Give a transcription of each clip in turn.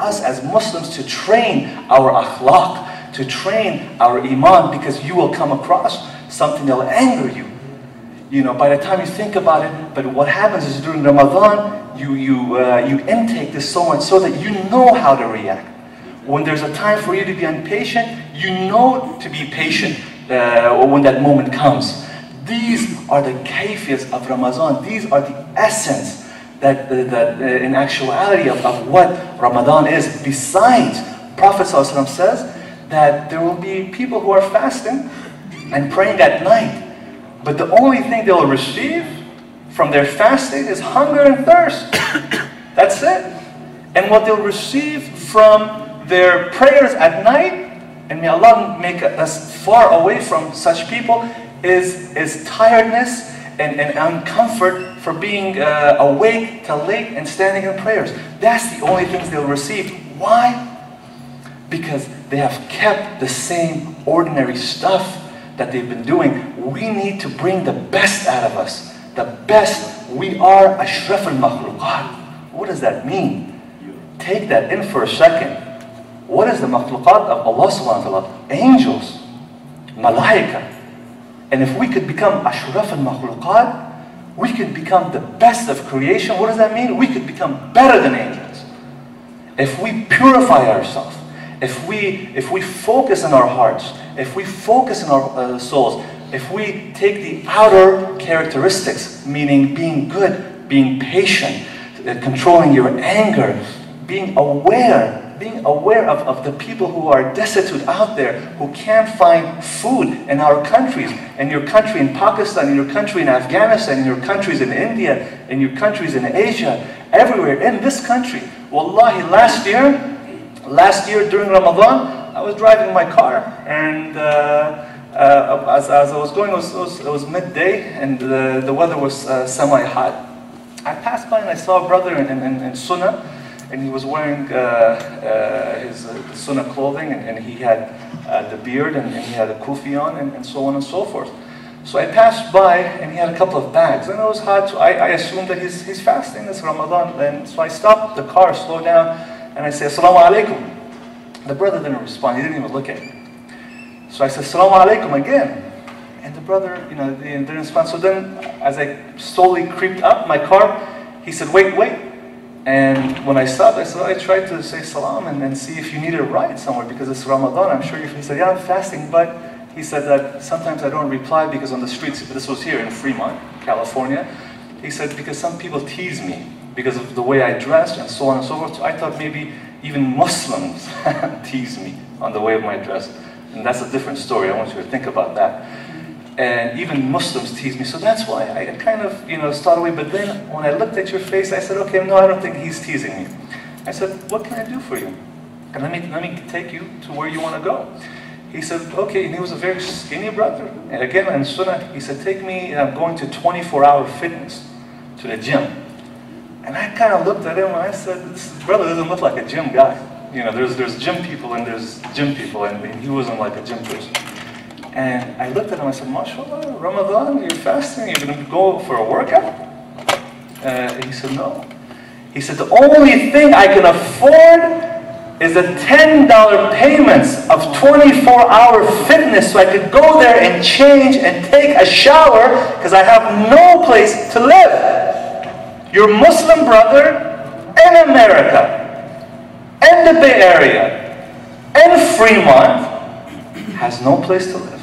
us as Muslims to train our akhlaq, to train our iman, because you will come across something that will anger you. You know, by the time you think about it, but what happens is during Ramadan, you intake this so much so that you know how to react. When there's a time for you to be impatient, you know to be patient when that moment comes. These are the kayfiyas of Ramadan. These are the essence that in actuality of what Ramadan is. Besides, Prophet ﷺ says that there will be people who are fasting and praying at night, but the only thing they will receive from their fasting is hunger and thirst. That's it. And what they'll receive from their prayers at night, and may Allah make us far away from such people, is tiredness and uncomfort for being awake till late and standing in prayers. That's the only things they'll receive. Why? Because they have kept the same ordinary stuff that they've been doing. We need to bring the best out of us. The best. We are ashraf al-makhluqat. What does that mean? Take that in for a second. What is the makhluqat of Allah subhanahu wa ta'ala? Angels, malaika. And if we could become ashraf al-makhluqat, we could become the best of creation. What does that mean? We could become better than angels. If we purify ourselves, if we focus on our hearts, if we focus on our souls, if we take the outer characteristics, meaning being good, being patient, controlling your anger, being aware of the people who are destitute out there, who can't find food in our countries, in your country in Pakistan, in your country in Afghanistan, in your countries in India, in your countries in Asia, everywhere in this country. Wallahi, last year during Ramadan, I was driving my car, and as I was going, it was midday, and the weather was semi-hot. I passed by and I saw a brother in Sunnah, and he was wearing his Sunnah clothing, and he had the beard, and he had a kufi on, and so on and so forth. So I passed by, and he had a couple of bags, and it was hot, so I assumed that he's fasting, it's Ramadan, and so I stopped the car, slowed down, and I said, Assalamu alaikum. The brother didn't respond, he didn't even look at me. So I said, Assalamu alaikum again. And the brother, didn't respond. So then, as I slowly creeped up my car, he said, wait. And when I stopped, I said, I tried to say salam and see if you needed a ride somewhere, because it's Ramadan, I'm sure he said, yeah, I'm fasting, but he said that sometimes I don't reply because on the streets, this was here in Fremont, California, he said, because some people tease me because of the way I dress and so on and so forth. So I thought maybe even Muslims tease me on the way of my dress. And that's a different story. I want you to think about that. And even Muslims tease me. So that's why I kind of, started away. But then when I looked at your face, I said, okay, no, I don't think he's teasing me. I said, what can I do for you? And let me take you to where you want to go. He said, okay. And he was a very skinny brother. And again, in Sunnah, he said, take me, I'm going to 24-hour fitness, to the gym. And I kind of looked at him and I said, this brother doesn't look like a gym guy. There's gym people and there's gym people, and he wasn't like a gym person. And I looked at him and I said, mashallah, Ramadan, you're fasting, you're going to go for a workout? And he said, no. He said, the only thing I can afford is the $10 payments of 24-hour fitness, so I could go there and change and take a shower because I have no place to live. Your Muslim brother in America, in the Bay Area, in Fremont, has no place to live.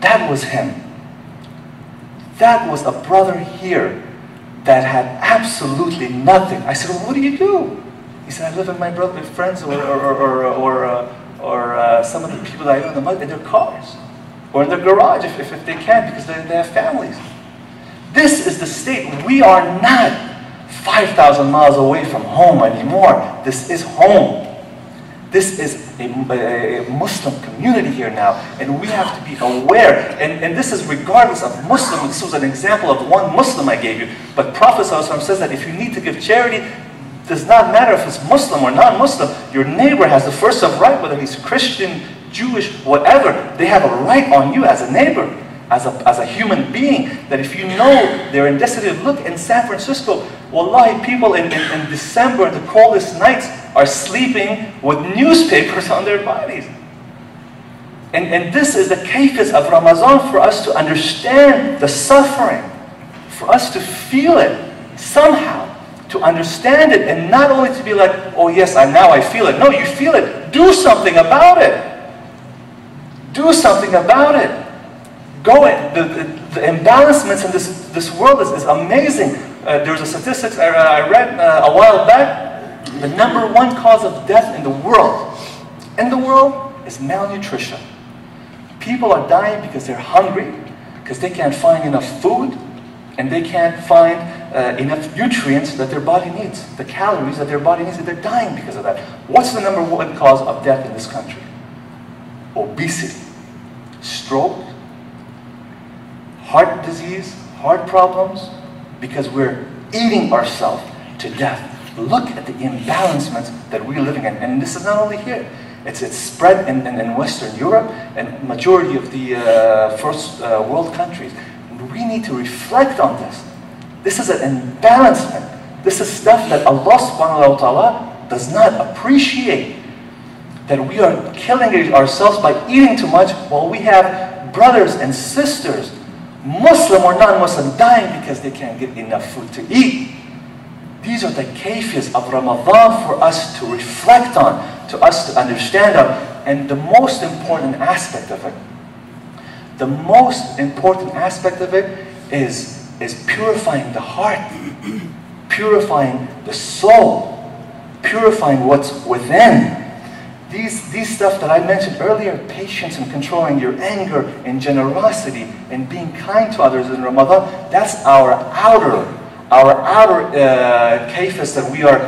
That was him. That was a brother here that had absolutely nothing. I said, well, what do you do? He said, I live with my friends or some of the people that I know in their cars or in their garage if they can, because they have families. This is the state. We are not 5,000 miles away from home anymore. This is home. This is a Muslim community here now, and we have to be aware. And this is regardless of Muslim. This was an example of one Muslim I gave you. But Prophet ﷺ says that if you need to give charity, it does not matter if it's Muslim or non-Muslim. Your neighbor has the first of right, whether he's Christian, Jewish, whatever. They have a right on you as a neighbor. as a human being, that if you know they're in destitute, look in San Francisco, wallahi, people in December, the coldest nights, are sleeping with newspapers on their bodies. And this is the kayfiyat of Ramadan, for us to understand the suffering, for us to feel it somehow, to understand it, and not only to be like, oh yes, now I feel it. No, you feel it. Do something about it. Do something about it. Go in. The imbalancements in this world is amazing. There's a statistics I read a while back. The #1 cause of death in the world is malnutrition. People are dying because they're hungry, because they can't find enough food, and they can't find enough nutrients that their body needs, the calories that their body needs, and they're dying because of that. What's the #1 cause of death in this country? Obesity, stroke, heart disease, heart problems, because we're eating ourselves to death. Look at the imbalancements that we're living in. And this is not only here. It's spread in Western Europe and majority of the first world countries. We need to reflect on this. This is an imbalancement. This is stuff that Allah subhanahu wa ta'ala does not appreciate. That we are killing ourselves by eating too much, while we have brothers and sisters, Muslim or non-Muslim, dying because they can't get enough food to eat. These are the kayfiyas of Ramadan for us to reflect on, to us to understand of. And the most important aspect of it, the most important aspect of it is purifying the heart, purifying the soul, purifying what's within. These stuff that I mentioned earlier, patience and controlling your anger and generosity and being kind to others in Ramadan, that's our outer kayfiyas that we are